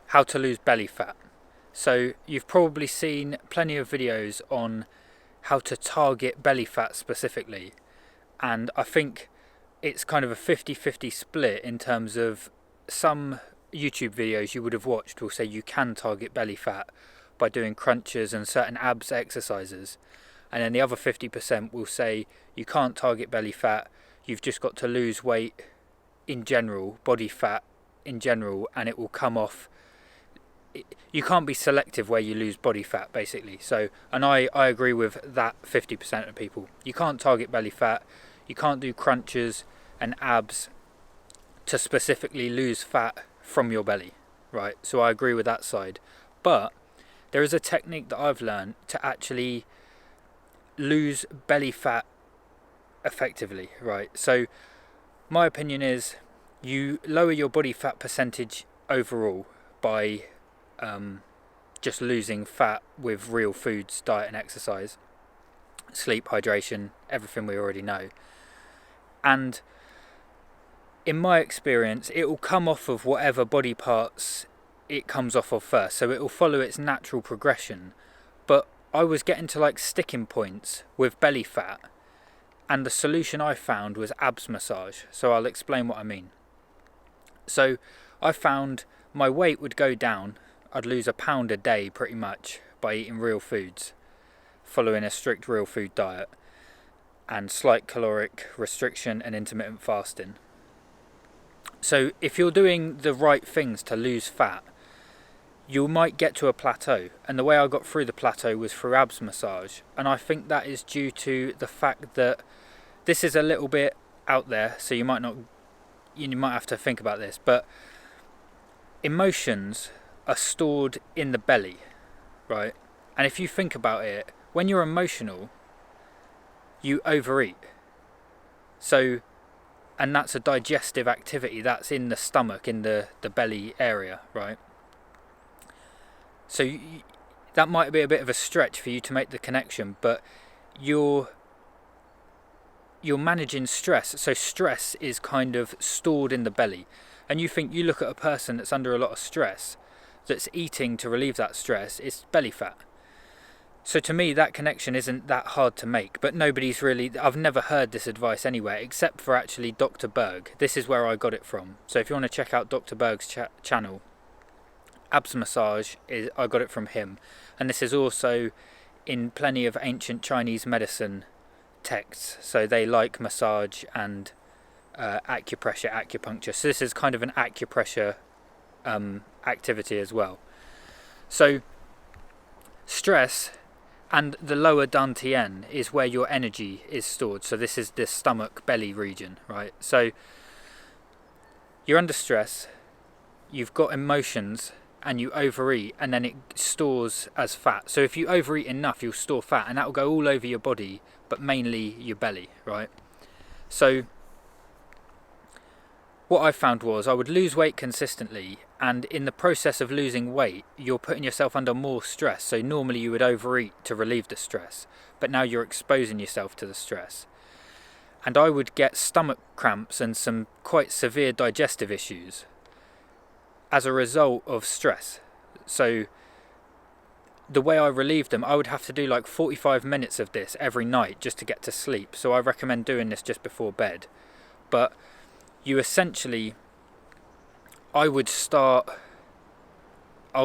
how to lose belly fat. So you've probably seen plenty of videos on how to target belly fat specifically, and I think it's kind of a 50-50 split in terms of some YouTube videos you would have watched will say you can target belly fat by doing crunches and certain abs exercises, and then the other 50% will say you can't target belly fat, you've just got to lose weight in general, body fat in general, and it will come off. You can't be selective where you lose body fat, basically. So, and I agree with that 50% of people. You can't target belly fat, you can't do crunches and abs to specifically lose fat from your belly, right? So I agree with that side. But there is a technique that I've learned to actually lose belly fat effectively, right? So my opinion is you lower your body fat percentage overall by just losing fat with real foods, diet and exercise, sleep, hydration, everything we already know. And in my experience, it will come off of whatever body parts it comes off of first, so it will follow its natural progression. But I was getting to like sticking points with belly fat, and the solution I found was abs massage. So I'll explain what I mean. So I found my weight would go down. I'd lose a pound a day pretty much by eating real foods, following a strict real food diet and slight caloric restriction and intermittent fasting. So if you're doing the right things to lose fat, you might get to a plateau, and the way I got through the plateau was through abs massage. And I think that is due to the fact that this is a little bit out there, so you might have to think about this, but emotions are stored in the belly, right? And if you think about it, when you're emotional, you overeat. So, and that's a digestive activity that's in the stomach, in the belly area, right? So that might be a bit of a stretch for you to make the connection, but you're managing stress. So stress is kind of stored in the belly, and you look at a person that's under a lot of stress, that's eating to relieve that stress, it's belly fat. So to me, that connection isn't that hard to make, but I've never heard this advice anywhere except for actually Dr. Berg. This is where I got it from. So if you want to check out Dr. Berg's channel, abs massage, I got it from him. And this is also in plenty of ancient Chinese medicine texts. So they like massage and acupressure, acupuncture. So this is kind of an acupressure activity as well. So stress and the lower dantian is where your energy is stored. So this is the stomach belly region, right? So you're under stress, you've got emotions, and you overeat, and then it stores as fat. So if you overeat enough, you'll store fat, and that will go all over your body, but mainly your belly, right? So what I found was I would lose weight consistently, and in the process of losing weight, you're putting yourself under more stress. So normally you would overeat to relieve the stress, but now you're exposing yourself to the stress. And I would get stomach cramps and some quite severe digestive issues as a result of stress. So the way I relieved them, I would have to do like 45 minutes of this every night just to get to sleep. So I recommend doing this just before bed. But you essentially, I'll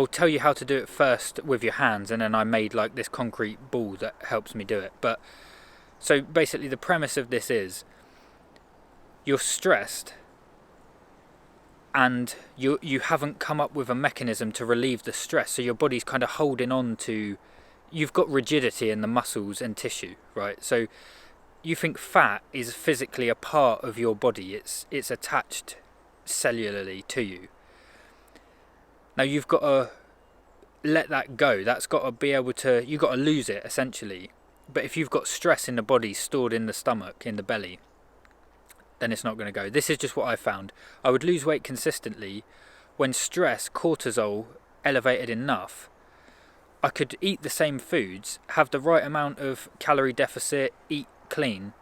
tell you how to do it first with your hands, and then I made like this concrete ball that helps me do it. But so basically the premise of this is you're stressed and you haven't come up with a mechanism to relieve the stress, so your body's kind of holding on to, you've got rigidity in the muscles and tissue, right? So you think fat is physically a part of your body, it's attached cellularly to you. Now you've got to let that go. That's got to be able to, you've got to lose it essentially. But if you've got stress in the body stored in the stomach, in the belly, then it's not going to go. This is just what I found. I would lose weight consistently when stress, cortisol, elevated enough. I could eat the same foods, have the right amount of calorie deficit, eat clean,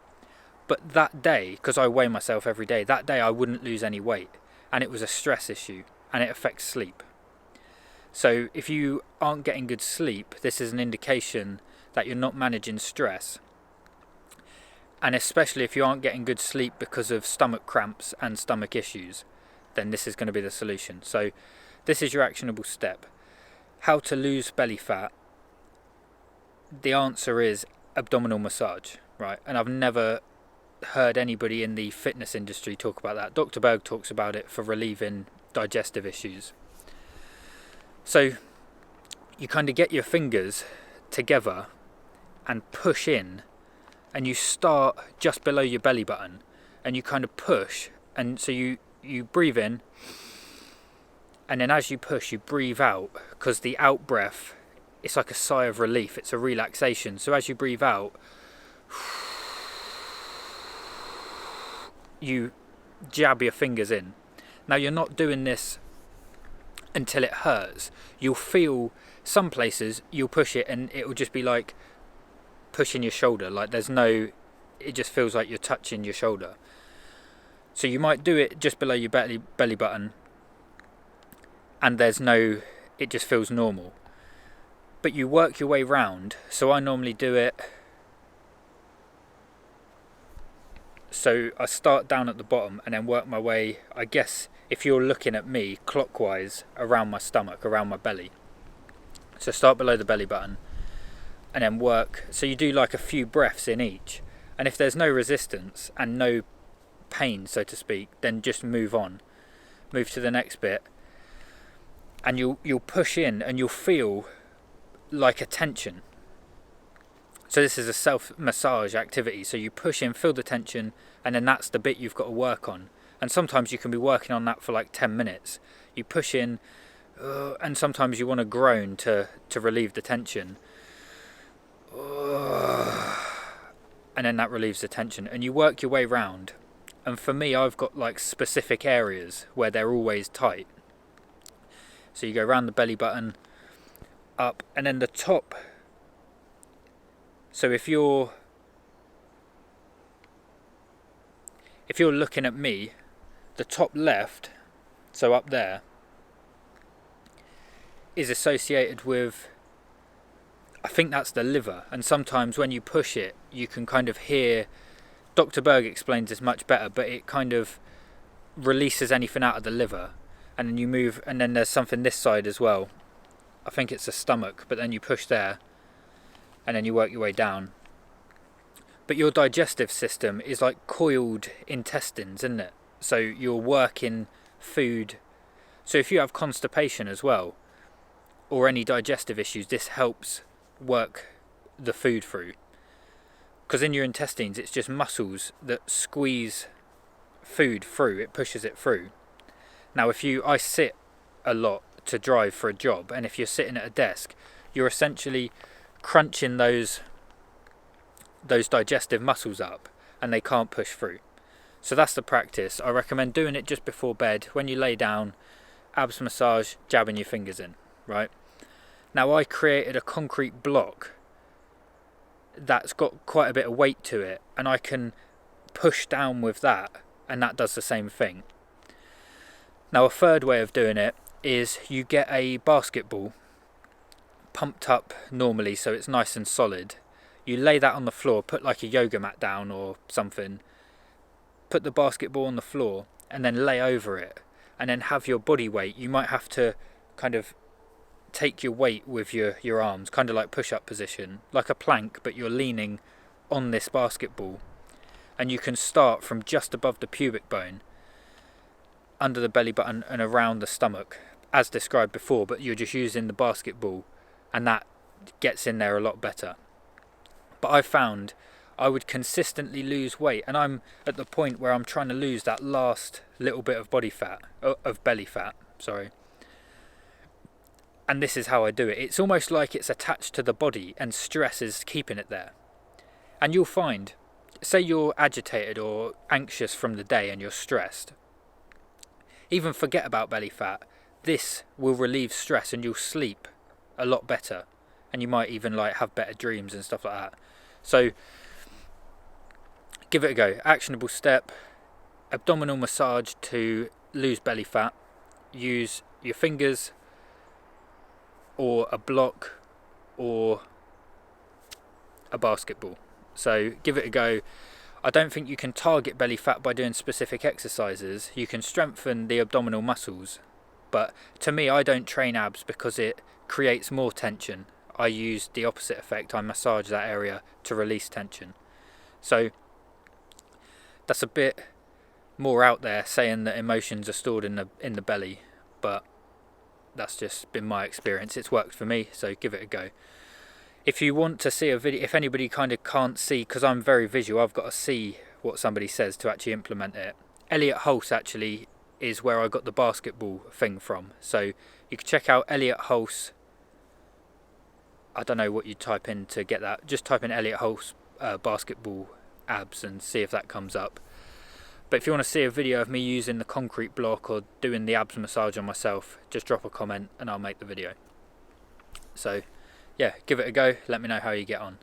but that day, because I weigh myself every day, that day I wouldn't lose any weight, and it was a stress issue, and it affects sleep. So if you aren't getting good sleep, this is an indication that you're not managing stress. And especially if you aren't getting good sleep because of stomach cramps and stomach issues, then this is going to be the solution. So this is your actionable step. How to lose belly fat? The answer is abdominal massage, right? And I've never heard anybody in the fitness industry talk about that. Dr. Berg talks about it for relieving digestive issues. So you kind of get your fingers together and push in, and you start just below your belly button, and you kind of push, and so you breathe in, and then as you push, you breathe out, because the out breath, it's like a sigh of relief, it's a relaxation. So as you breathe out, you jab your fingers in. Now you're not doing this until it hurts. You'll feel some places, you'll push it and it will just be like pushing your shoulder, like it just feels like you're touching your shoulder. So you might do it just below your belly button, and it just feels normal. But you work your way round. So I normally do it, so I start down at the bottom and then work my way, I guess if you're looking at me, clockwise around my stomach, around my belly. So start below the belly button and then work. So you do like a few breaths in each. And if there's no resistance and no pain, so to speak, then just move on. Move to the next bit. And you'll push in and you'll feel like a tension. So this is a self-massage activity. So you push in, feel the tension, and then that's the bit you've got to work on. And sometimes you can be working on that for like 10 minutes. You push in, and sometimes you want to groan to relieve the tension. And then that relieves the tension. And you work your way round. And for me, I've got like specific areas where they're always tight. So you go around the belly button, up, and then the top. So if you're looking at me, the top left, so up there, is associated with, I think that's the liver. And sometimes when you push it, you can kind of hear, Dr. Berg explains this much better, but it kind of releases anything out of the liver. And then you move, and then there's something this side as well. I think it's the stomach, but then you push there, and then you work your way down. But your digestive system is like coiled intestines, isn't it? So you're working food. So if you have constipation as well, or any digestive issues, this helps work the food through. Because in your intestines, it's just muscles that squeeze food through. It pushes it through. Now, I sit a lot to drive for a job, and if you're sitting at a desk, you're essentially crunching those digestive muscles up, and they can't push through. So that's the practice. I recommend doing it just before bed. When you lay down, abs massage, jabbing your fingers in, right? Now I created a concrete block that's got quite a bit of weight to it, and I can push down with that, and that does the same thing. Now a third way of doing it is you get a basketball pumped up normally so it's nice and solid. You lay that on the floor, put like a yoga mat down or something, put the basketball on the floor and then lay over it, and then have your body weight. You might have to kind of take your weight with your arms, kind of like push-up position, like a plank, but you're leaning on this basketball. And you can start from just above the pubic bone, under the belly button and around the stomach, as described before, but you're just using the basketball, and that gets in there a lot better. But I found I would consistently lose weight, and I'm at the point where I'm trying to lose that last little bit of belly fat, sorry. And this is how I do it. It's almost like it's attached to the body and stress is keeping it there. And you'll find, say you're agitated or anxious from the day and you're stressed, even forget about belly fat. This will relieve stress and you'll sleep a lot better, and you might even like have better dreams and stuff like that. So give it a go. Actionable step: abdominal massage to lose belly fat. Use your fingers or a block or a basketball. So give it a go. I don't think you can target belly fat by doing specific exercises. You can strengthen the abdominal muscles, but to me, I don't train abs because it creates more tension. I use the opposite effect. I massage that area to release tension. So that's a bit more out there, saying that emotions are stored in the belly, but that's just been my experience. It's worked for me, so give it a go. If you want to see a video, if anybody kind of can't see, because I'm very visual, I've got to see what somebody says to actually implement it. Elliot Hulse actually is where I got the basketball thing from. So you can check out Elliot Hulse. I don't know what you type in to get that. Just type in Elliot Hulse basketball abs and see if that comes up. But if you want to see a video of me using the concrete block or doing the abs massage on myself, just drop a comment and I'll make the video. So yeah, give it a go. Let me know how you get on.